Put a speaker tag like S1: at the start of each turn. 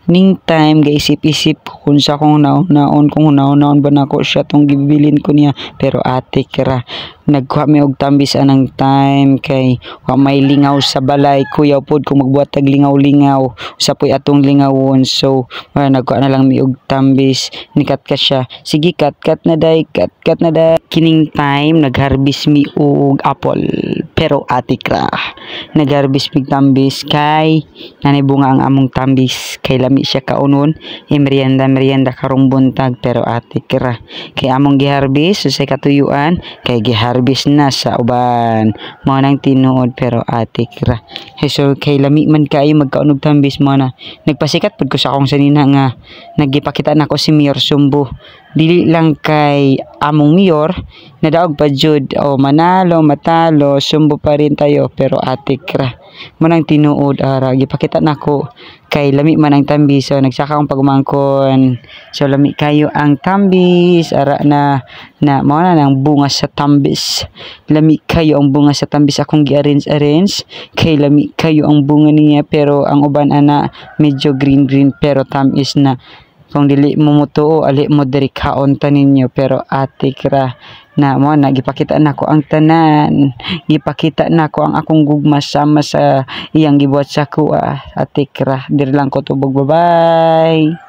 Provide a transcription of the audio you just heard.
S1: ning time gaisip-isip ko kung sa kung naon kung naon ba nako siya tong gibilin ko niya, pero ate kira nagkuha mi og tambis anang time kay wa may lingaw sa balay, kuyaw pod kung magbuhat tag lingaw-lingaw usa poy atong lingawon. So nagkuha na lang mi og tambis, nikat ka siya, sige kat na day, kat na day. Kining time nagharbis mi og apple, pero ate kra nagharbis mi tambis kay nanay bunga ang among tambis kay lami siya kaunon, merienda karong buntag. Pero ate kra kay among giharbis usay katuyuan kay giharbis na sa uban, mao nang tinuod. Pero ate kra so kay lami man kay magkaunog tambis, mo na nagpasikat pud ko sa akong sanina nga nagipakita nako si Mayor Sumbo, dili lang kay among mayor nadaog pa jud o manalo matalo Sumbo pa rin tayo. Pero ate kra mo nang tinuod ara gipakita nako kay lami man ang tambis. So nagsaka akong pagumangkon, so lami kayo ang tambis ara na mao na nang bunga sa tambis, lami kayo ang bunga sa tambis akong gi-arrange kay lami kayo ang bunga niya. Pero ang uban ana medyo green pero tamis na, kung dili mo mutuo ali mo diri kaon ta ninyo. Pero ate kra na mo na gipakita nako ang tanan, gipakita nako ang akong gugma sama sa iyang gibuhat sa kuha. Ate kra diri lang ko tubog, bye bye.